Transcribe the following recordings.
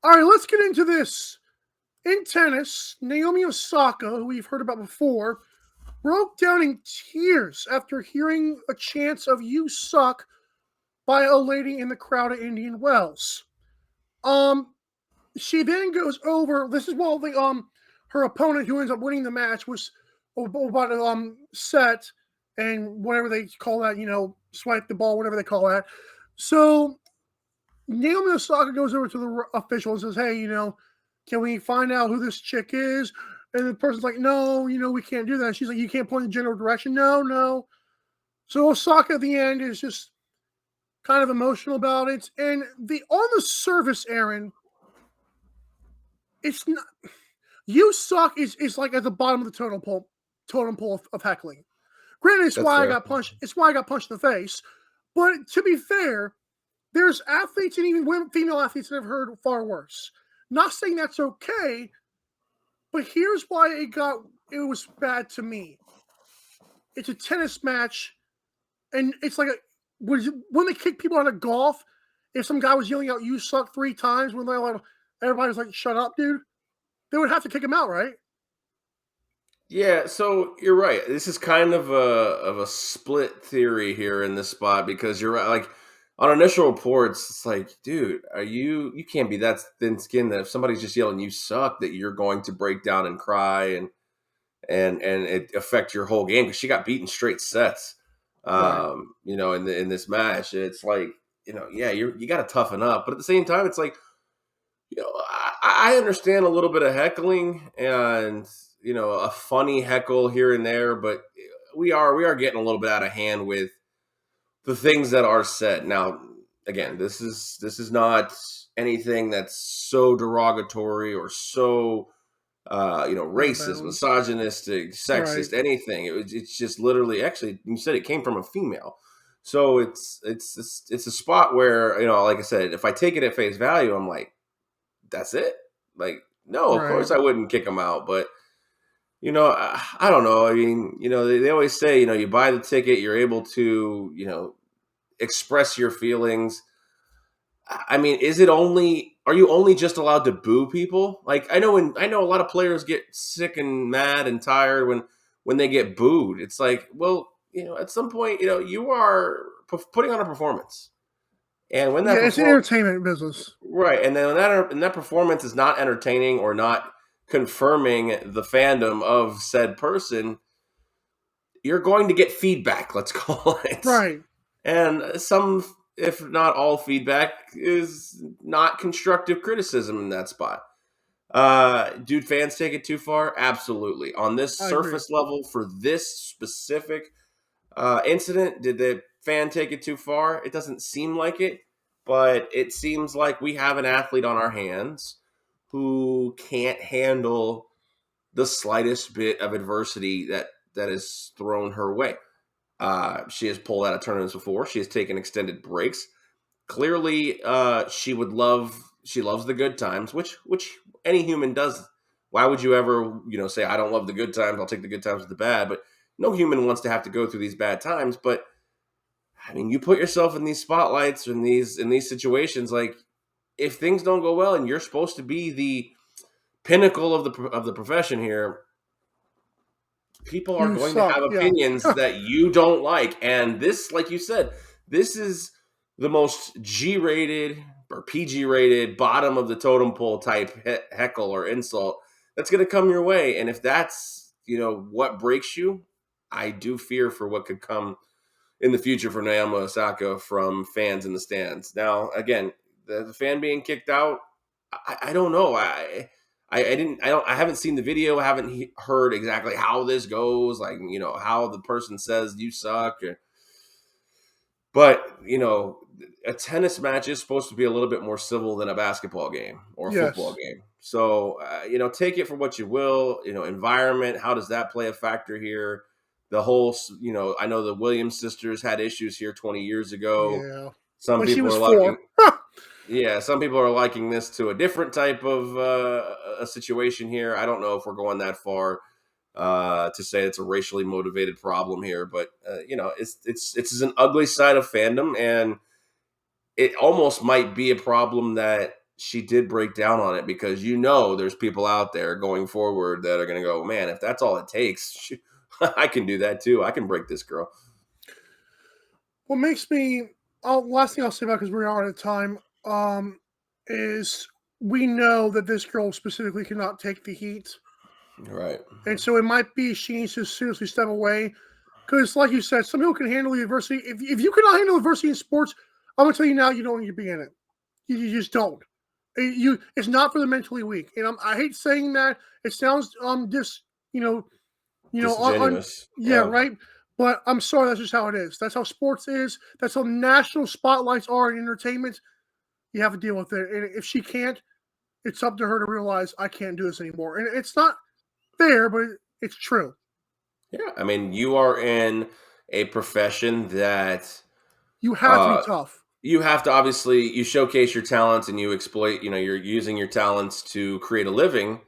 All right, let's get into this. In tennis, Naomi Osaka, who we've heard about before, broke down in tears after hearing a chant of "You suck" by a lady in the crowd at Indian Wells. Um, she then goes over. This is while the her opponent, who ends up winning the match, was about to set and whatever they call that, swipe the ball, whatever they call that. So Naomi Osaka goes over to the official and says, "Hey, can we find out who this chick is?" And the person's like, "No, we can't do that." And she's like, "You can't point in the general direction." No, no. So Osaka at the end is just kind of emotional about it. And the on the surface, Aaron, it's not. You suck is like at the bottom of the totem pole of heckling. Granted, it's That's why I fair. got punched. It's why I got punched in the face. But to be fair, there's athletes and even women, female athletes that have heard far worse. Not saying that's okay, but here's why it was bad to me. It's a tennis match, and it's like when they kick people out of golf. If some guy was yelling out "You suck" 3 times, when everybody was like, "Shut up, dude," they would have to kick him out, right? Yeah, so you're right. This is kind of a split theory here in this spot because you're right. Like on initial reports, it's like, dude, you can't be that thin skinned that if somebody's just yelling "you suck" that you're going to break down and cry and it affect your whole game because she got beaten straight sets. Right. In this match, it's like, yeah, you got to toughen up, but at the same time, it's like, I understand a little bit of heckling and a funny heckle here and there, but we are getting a little bit out of hand with the things that are said. Now, again, this is not anything that's so derogatory or so Out of racist, bounds. misogynistic, Right. sexist, anything. It's just literally, actually, you said it came from a female. So it's a spot where, like I said, if I take it at face value, I'm like, that's it. Like, no, of Right. course I wouldn't kick them out, but I don't know. I mean, they always say, you buy the ticket, you're able to, express your feelings. I mean, are you only just allowed to boo people? Like, I know a lot of players get sick and mad and tired when they get booed. It's like, well, at some point, you are putting on a performance. And when that Yeah, it's an performance, entertainment business. right, and then when that performance is not entertaining or not confirming the fandom of said person, you're going to get feedback, let's call it. Right. And some, if not all, feedback is not constructive criticism in that spot. Dude, fans take it too far? Absolutely. On this I agree. surface level, for this specific incident, did the fan take it too far? It doesn't seem like it, but it seems like we have an athlete on our hands who can't handle the slightest bit of adversity that is thrown her way. She has pulled out of tournaments before. She has taken extended breaks. Clearly, she loves the good times, which any human does. Why would you ever, say I don't love the good times? I'll take the good times with the bad. But no human wants to have to go through these bad times. But I mean, you put yourself in these spotlights, in these situations. Like, if things don't go well, and you're supposed to be the pinnacle of the profession here, people are You going to suck. have Yeah. opinions that you don't like. And this, like you said, this is the most G-rated or PG-rated, bottom of the totem pole type heckle or insult that's going to come your way. And if that's, what breaks you, I do fear for what could come in the future for Naomi Osaka from fans in the stands. Now, again, the fan being kicked out, I don't know. I haven't seen the video. I haven't heard exactly how this goes. Like, how the person says you suck. But, a tennis match is supposed to be a little bit more civil than a basketball game or a football Yes. game. So, take it for what you will. Environment, how does that play a factor here? The whole, I know the Williams sisters had issues here 20 years ago. Yeah. Some When she people was are 4. liking, yeah, some people are liking this to a different type of a situation here. I don't know if we're going that far to say it's a racially motivated problem here, but it's an ugly side of fandom, and it almost might be a problem that she did break down on it because there's people out there going forward that are going to go, man, if that's all it takes, I can do that too. I can break this girl. What makes me last thing I'll say about because we are out of time, is we know that this girl specifically cannot take the heat. Right. And so it might be she needs to seriously step away. Because, like you said, some people can handle the adversity. If you cannot handle adversity in sports, I'm gonna tell you now, you don't need to be in it. You just don't. It's not for the mentally weak. And I hate saying that. It sounds just you know on Disingenuous. yeah, Yeah. right. But I'm sorry, that's just how it is. That's how sports is. That's how national spotlights are in entertainment. You have to deal with it. And if she can't, it's up to her to realize I can't do this anymore. And it's not fair, but it's true. Yeah. I mean, you are in a profession that You have to be uh, tough. you have to obviously you showcase your talents and you exploit. You're using your talents to create a living,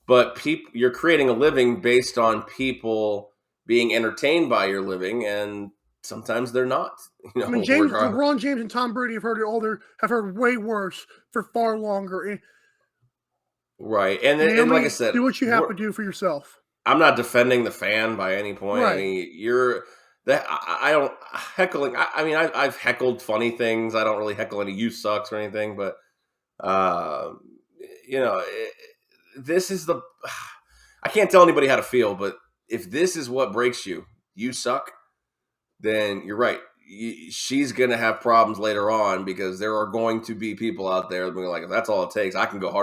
but you're creating a living based on people being entertained by your living, and sometimes they're not. I mean, Regardless. LeBron James and Tom Brady have heard it all. Have heard way worse for far longer. And Right, and like I Naomi, said, do what you have to do for yourself. I'm not defending the fan by any point. I Right. mean, you're that I don't heckling. I mean, I've heckled funny things. I don't really heckle any "you sucks" or anything, but uh, you know, this is the. I can't tell anybody how to feel, but if this is what breaks you, you suck. Then you're right. She's going to have problems later on because there are going to be people out there being like, if that's all it takes, I can go hard.